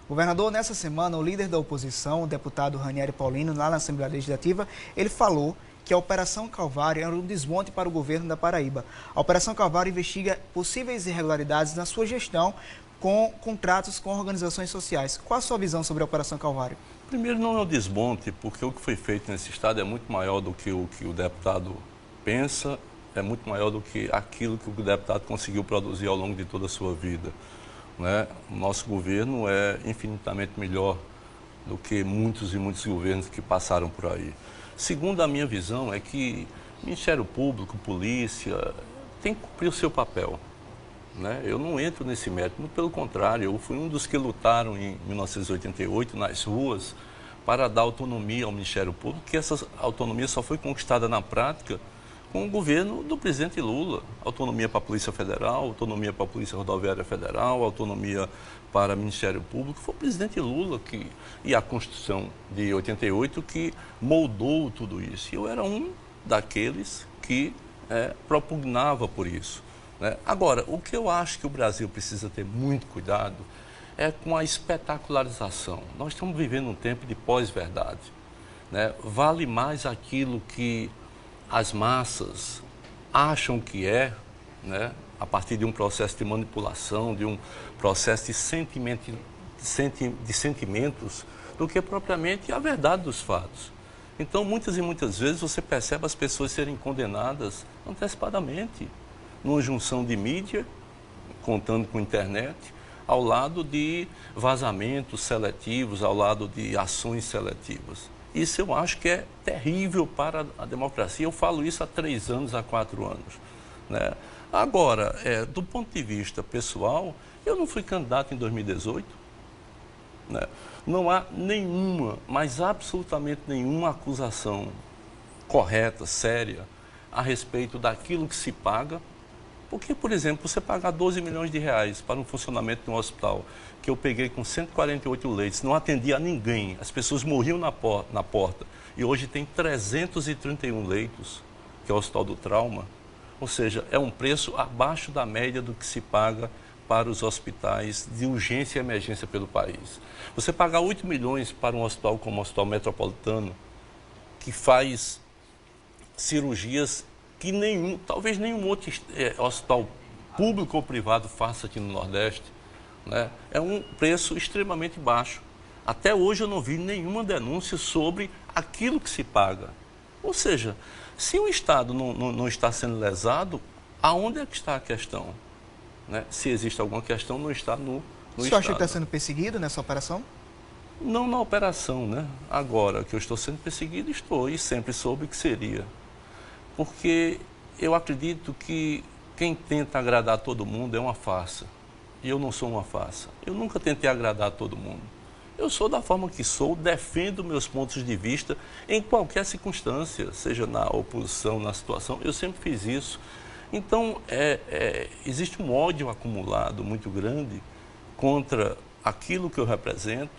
Governador, nessa semana, o líder da oposição, o deputado Ranieri Paulino, lá na Assembleia Legislativa, ele falou que a Operação Calvário era um desmonte para o governo da Paraíba. A Operação Calvário investiga possíveis irregularidades na sua gestão com contratos com organizações sociais. Qual a sua visão sobre a Operação Calvário? Primeiro, não é um desmonte, porque o que foi feito nesse estado é muito maior do que o deputado pensa, é muito maior do que aquilo que o deputado conseguiu produzir ao longo de toda a sua vida. Né? O nosso governo é infinitamente melhor do que muitos e muitos governos que passaram por aí. Segundo a minha visão, é que Ministério Público, Polícia, tem que cumprir o seu papel. Né? Eu não entro nesse mérito, muito pelo contrário, eu fui um dos que lutaram em 1988 nas ruas para dar autonomia ao Ministério Público, que essa autonomia só foi conquistada na prática com o governo do presidente Lula. Autonomia para a Polícia Federal, autonomia para a Polícia Rodoviária Federal, autonomia para o Ministério Público. Foi o presidente Lula e a Constituição de 88 que moldou tudo isso. E eu era um daqueles que propugnava por isso. Né? Agora, o que eu acho que o Brasil precisa ter muito cuidado é com a espetacularização. Nós estamos vivendo um tempo de pós-verdade. Né? Vale mais aquilo que as massas acham que né, a partir de um processo de manipulação, de um processo de sentimentos, do que propriamente a verdade dos fatos. Então, muitas e muitas vezes você percebe as pessoas serem condenadas antecipadamente, numa junção de mídia, contando com internet, ao lado de vazamentos seletivos, ao lado de ações seletivas. Isso eu acho que é terrível para a democracia. Eu falo isso há 3 anos, há 4 anos. Né? Agora, do ponto de vista pessoal, eu não fui candidato em 2018. Né? Não há nenhuma, mas absolutamente nenhuma acusação correta, séria, a respeito daquilo que se paga. Porque, por exemplo, você pagar 12 milhões de reais para um funcionamento de um hospital, que eu peguei com 148 leitos, não atendia a ninguém, as pessoas morriam na porta, e hoje tem 331 leitos, que é o Hospital do Trauma, ou seja, é um preço abaixo da média do que se paga para os hospitais de urgência e emergência pelo país. Você pagar 8 milhões para um hospital como o Hospital Metropolitano, que faz cirurgias que talvez nenhum outro hospital público ou privado faça aqui no Nordeste, né? É um preço extremamente baixo. Até hoje eu não vi nenhuma denúncia sobre aquilo que se paga. Ou seja, se o Estado não está sendo lesado, aonde é que está a questão? Né? Se existe alguma questão, não está no Estado. O senhor acha que está sendo perseguido nessa operação? Não na operação, né? Agora que eu estou sendo perseguido, estou, e sempre soube que seria. Porque eu acredito que quem tenta agradar todo mundo é uma farsa. E eu não sou uma farsa. Eu nunca tentei agradar todo mundo. Eu sou da forma que sou, defendo meus pontos de vista em qualquer circunstância, seja na oposição, na situação, eu sempre fiz isso. Então, existe um ódio acumulado muito grande contra aquilo que eu represento,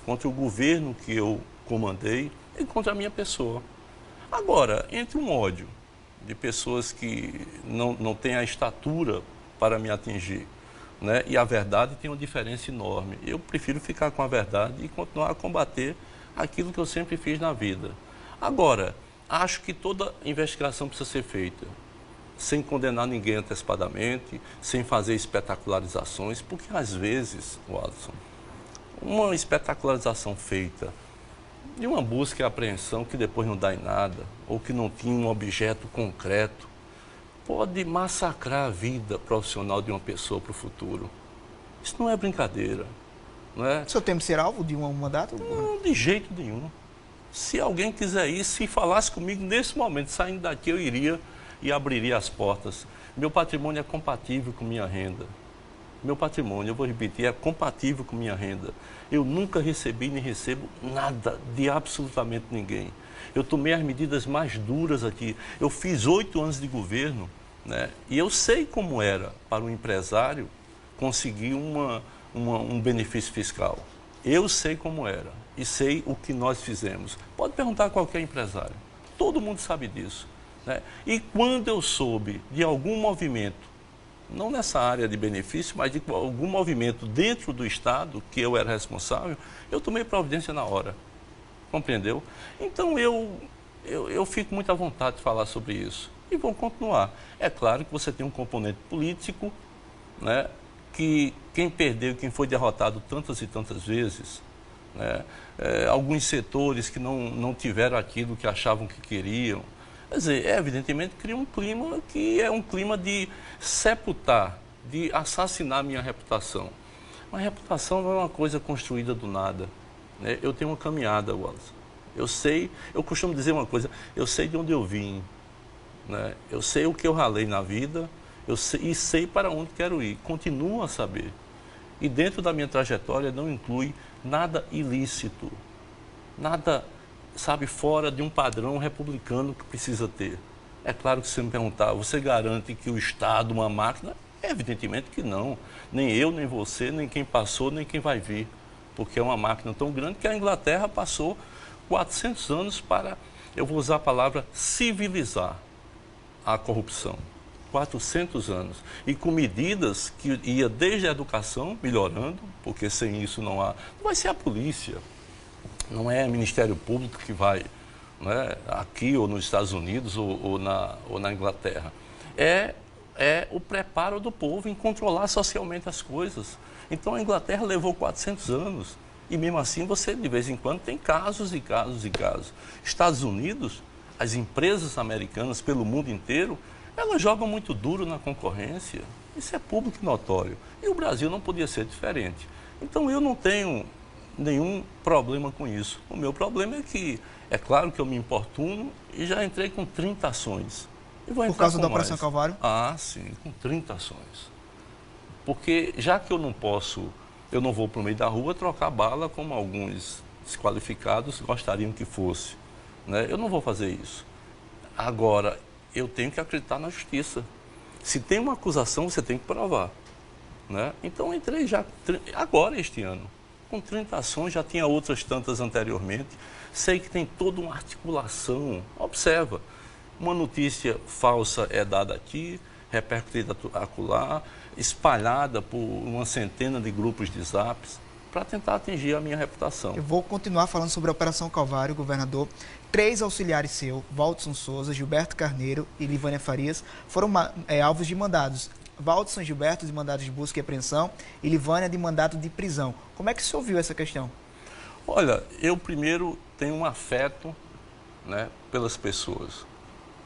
contra o governo que eu comandei e contra a minha pessoa. Agora, entre um ódio de pessoas que não têm a estatura para me atingir, né? E a verdade tem uma diferença enorme. Eu prefiro ficar com a verdade e continuar a combater aquilo que eu sempre fiz na vida. Agora, acho que toda investigação precisa ser feita sem condenar ninguém antecipadamente, sem fazer espetacularizações, porque às vezes, Watson, uma espetacularização feita de uma busca e apreensão que depois não dá em nada, ou que não tinha um objeto concreto, pode massacrar a vida profissional de uma pessoa para o futuro. Isso não é brincadeira. Não é? O senhor teme ser alvo de um mandato? Não, de jeito nenhum. Se alguém quiser ir, se falasse comigo nesse momento, saindo daqui, eu iria e abriria as portas. Meu patrimônio é compatível com minha renda. Meu patrimônio, eu vou repetir, é compatível com minha renda. Eu nunca recebi nem recebo nada de absolutamente ninguém. Eu tomei as medidas mais duras aqui. Eu fiz 8 anos de governo, né? E eu sei como era para um empresário conseguir um benefício fiscal. Eu sei como era e sei o que nós fizemos. Pode perguntar a qualquer empresário. Todo mundo sabe disso. Né? E quando eu soube de algum movimento não nessa área de benefício, mas de algum movimento dentro do Estado, que eu era responsável, eu tomei providência na hora. Compreendeu? Então eu fico muito à vontade de falar sobre isso. E vou continuar. É claro que você tem um componente político, né, que quem perdeu, quem foi derrotado tantas e tantas vezes, né, alguns setores que não tiveram aquilo que achavam que queriam. Quer dizer, evidentemente cria um clima que é um clima de sepultar, de assassinar a minha reputação. Mas reputação não é uma coisa construída do nada, né? Eu tenho uma caminhada, Wallace. Eu costumo dizer uma coisa, eu sei de onde eu vim, né? Eu sei o que eu ralei na vida, e sei para onde quero ir, continuo a saber. E dentro da minha trajetória não inclui nada ilícito, nada, sabe, fora de um padrão republicano que precisa ter. É claro que se você me perguntar, você garante que o Estado, uma máquina? Evidentemente que não. Nem eu, nem você, nem quem passou, nem quem vai vir. Porque é uma máquina tão grande que a Inglaterra passou 400 anos para, eu vou usar a palavra, civilizar a corrupção. 400 anos. E com medidas que ia desde a educação, melhorando, porque sem isso não vai ser a polícia, não é o Ministério Público que vai, né, aqui ou nos Estados Unidos ou na Inglaterra. É o preparo do povo em controlar socialmente as coisas. Então a Inglaterra levou 400 anos e mesmo assim você de vez em quando tem casos e casos e casos. Estados Unidos, as empresas americanas pelo mundo inteiro, elas jogam muito duro na concorrência. Isso é público e notório. E o Brasil não podia ser diferente. Então eu não tenho nenhum problema com isso. O meu problema é que, é claro que eu me importuno e já entrei com 30 ações. E vou entrar por causa da mais. Operação Calvário? Ah, sim, com 30 ações. Porque já que eu não vou para o meio da rua trocar bala como alguns desqualificados gostariam que fosse, né? Eu não vou fazer isso. Agora, eu tenho que acreditar na justiça. Se tem uma acusação, você tem que provar, né? Então, entrei já, agora este ano, com 30 ações, já tinha outras tantas anteriormente. Sei que tem toda uma articulação. Observa, uma notícia falsa é dada aqui, repercutida acolá, espalhada por uma centena de grupos de zaps, para tentar atingir a minha reputação. Eu vou continuar falando sobre a Operação Calvário, governador. 3 auxiliares seu, Valdson Souza, Gilberto Carneiro e Livânia Farias, foram alvos de mandados. Valdson Gilberto de mandados de busca e apreensão e Livânia de mandato de prisão. Como é que você ouviu essa questão? Olha, eu primeiro tenho um afeto, né, pelas pessoas.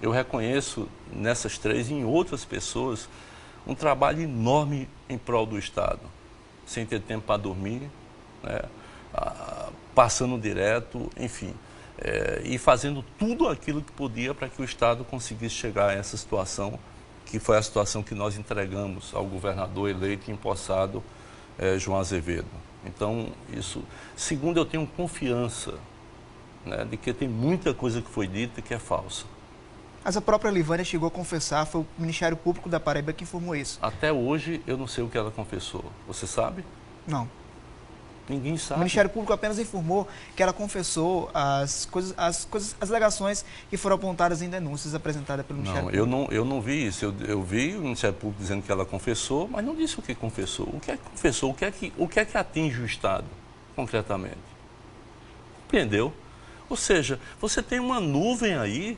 Eu reconheço nessas 3 e em outras pessoas um trabalho enorme em prol do Estado, sem ter tempo para dormir, né, passando direto, enfim, e fazendo tudo aquilo que podia para que o Estado conseguisse chegar a essa situação, que foi a situação que nós entregamos ao governador eleito e empossado, João Azevedo. Então, isso. Segundo, eu tenho confiança, né, de que tem muita coisa que foi dita que é falsa. Mas a própria Livânia chegou a confessar, foi o Ministério Público da Paraíba que informou isso. Até hoje, eu não sei o que ela confessou. Você sabe? Não. Ninguém sabe. O Ministério Público apenas informou que ela confessou as alegações que foram apontadas em denúncias apresentadas pelo Ministério Público. Não, eu não vi isso. Eu vi o Ministério Público dizendo que ela confessou, mas não disse o que confessou. O que é que confessou? O que é que atinge o Estado, concretamente? Compreendeu? Ou seja, você tem uma nuvem aí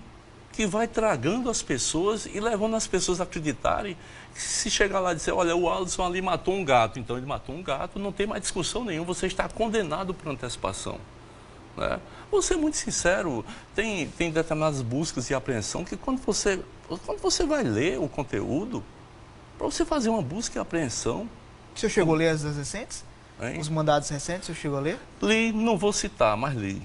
que vai tragando as pessoas e levando as pessoas a acreditarem que se chegar lá e dizer, olha, o Alisson ali matou um gato, então ele matou um gato, não tem mais discussão nenhuma, você está condenado por antecipação, né? Vou ser muito sincero, tem determinadas buscas de apreensão que quando você vai ler o conteúdo, para você fazer uma busca e apreensão... O senhor chegou a ler as recentes? Hein? Os mandados recentes, o senhor chegou a ler? Li, não vou citar, mas li.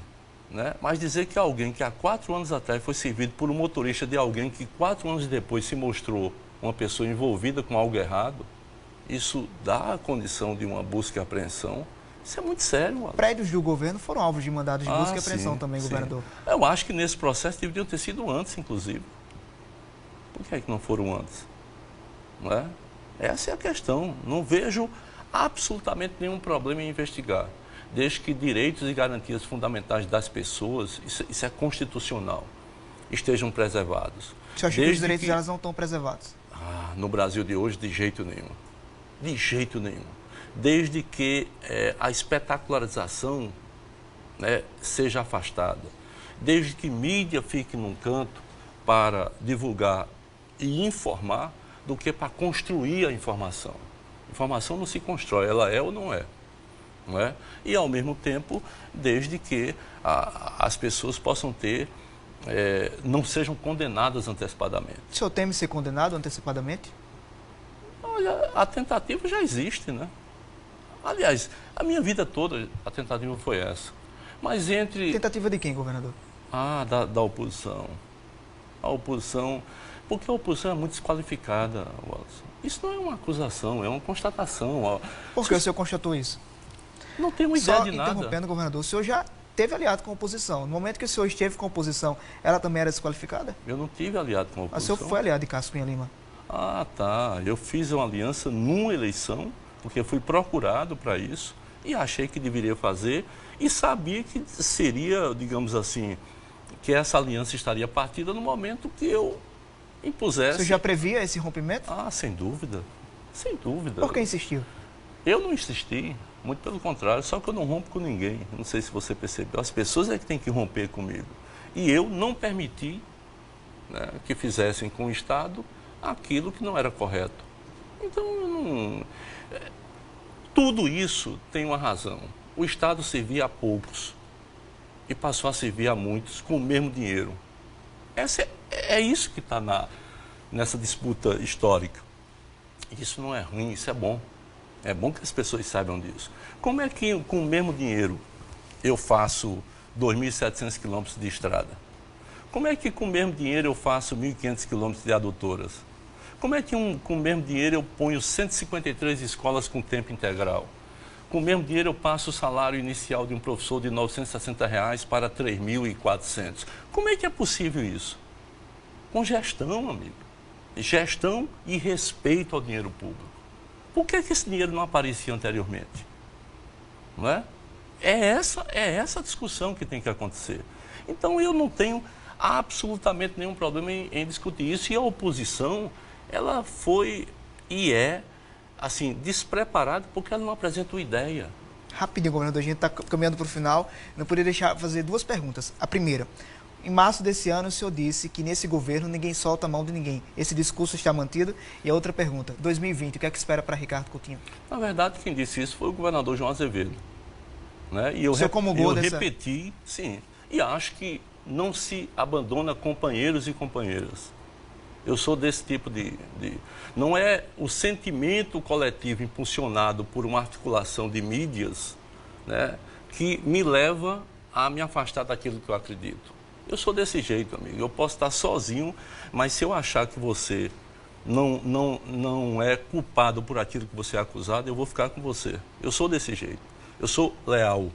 Né? Mas dizer que alguém que há 4 anos atrás foi servido por um motorista de alguém que 4 anos depois se mostrou uma pessoa envolvida com algo errado, isso dá a condição de uma busca e apreensão. Isso é muito sério. Mano. Prédios do governo foram alvos de mandados de busca e apreensão também, sim. governador. Eu acho que nesse processo deveriam ter sido antes, inclusive. Por que é que não foram antes? Não é? Essa é a questão. Não vejo absolutamente nenhum problema em investigar, desde que direitos e garantias fundamentais das pessoas, isso é constitucional, estejam preservados. Você acha que os direitos delas não estão preservados? No Brasil de hoje, de jeito nenhum. De jeito nenhum. Desde que a espetacularização, né, seja afastada. Desde que mídia fique num canto para divulgar e informar do que para construir a informação. Informação não se constrói, ela é ou não é. Não é? E, ao mesmo tempo, desde que as pessoas possam ter, não sejam condenadas antecipadamente. O senhor teme ser condenado antecipadamente? Olha, a tentativa já existe, né? Aliás, a minha vida toda a tentativa foi essa. Mas entre... Tentativa de quem, governador? Da oposição. A oposição... Porque a oposição é muito desqualificada, Wallace. Isso não é uma acusação, é uma constatação. Por que o senhor constatou isso? Não tenho ideia de nada. Só interrompendo, governador, o senhor já teve aliado com a oposição. No momento que o senhor esteve com a oposição, ela também era desqualificada? Eu não tive aliado com a oposição. O senhor foi aliado de Cássio Cunha Lima? Ah, tá. Eu fiz uma aliança numa eleição, porque fui procurado para isso, e achei que deveria fazer, e sabia que seria, digamos assim, que essa aliança estaria partida no momento que eu impusesse... Você já previa esse rompimento? Ah, sem dúvida. Sem dúvida. Por que insistiu? Eu não insisti, muito pelo contrário, só que eu não rompo com ninguém. Não sei se você percebeu. As pessoas é que têm que romper comigo. E eu não permiti, né, que fizessem com o Estado aquilo que não era correto. Então, tudo isso tem uma razão. O Estado servia a poucos e passou a servir a muitos com o mesmo dinheiro. É isso que está nessa disputa histórica. Isso não é ruim, isso é bom. É bom que as pessoas saibam disso. Como é que com o mesmo dinheiro eu faço 2.700 quilômetros de estrada? Como é que com o mesmo dinheiro eu faço 1.500 quilômetros de adutoras? Como é que com o mesmo dinheiro eu ponho 153 escolas com tempo integral? Com o mesmo dinheiro eu passo o salário inicial de um professor de R$ 960 para 3.400. Como é que é possível isso? Com gestão, amigo. Gestão e respeito ao dinheiro público. Por que esse dinheiro não aparecia anteriormente? Não é? É essa a discussão que tem que acontecer. Então eu não tenho absolutamente nenhum problema em discutir isso. E a oposição, ela foi e é, assim, despreparada porque ela não apresentou ideia. Rapidinho, governador, a gente está caminhando para o final. Não poderia deixar fazer duas perguntas. A primeira, em março desse ano, o senhor disse que nesse governo ninguém solta a mão de ninguém. Esse discurso está mantido? E a outra pergunta, 2020, o que é que espera para Ricardo Coutinho? Na verdade, quem disse isso foi o governador João Azevedo. Né? E eu repeti, sim. E acho que não se abandona companheiros e companheiras. Eu sou desse tipo de... Não é o sentimento coletivo impulsionado por uma articulação de mídias, né, que me leva a me afastar daquilo que eu acredito. Eu sou desse jeito, amigo. Eu posso estar sozinho, mas se eu achar que você não é culpado por aquilo que você é acusado, eu vou ficar com você. Eu sou desse jeito. Eu sou leal.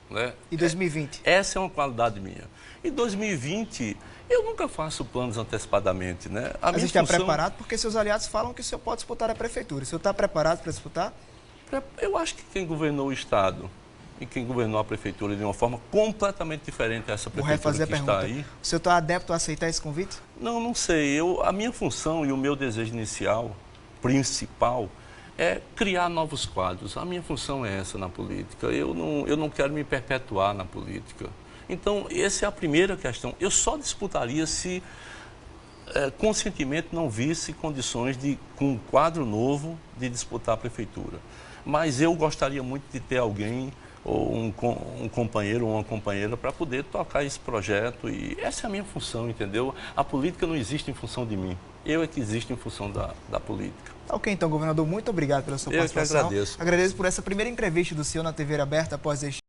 Né? E 2020? Essa é uma qualidade minha. E 2020, eu nunca faço planos antecipadamente. Né? Mas você está preparado? Porque seus aliados falam que o senhor pode disputar a prefeitura. O senhor está preparado para disputar? Eu acho que quem governou o Estado e quem governou a prefeitura de uma forma completamente diferente dessa prefeitura que está aí. O senhor está adepto a aceitar esse convite? Não sei. A minha função e o meu desejo inicial, principal, é criar novos quadros. A minha função é essa na política. Eu não quero me perpetuar na política. Então, essa é a primeira questão. Eu só disputaria se conscientemente não visse condições com um quadro novo de disputar a prefeitura. Mas eu gostaria muito de ter alguém, ou um companheiro ou uma companheira, para poder tocar esse projeto. E essa é a minha função, entendeu? A política não existe em função de mim. Eu é que existo em função da política. Ok, então, governador, muito obrigado pela sua participação. Eu que agradeço. Agradeço por essa primeira entrevista do senhor na TV Aberta após este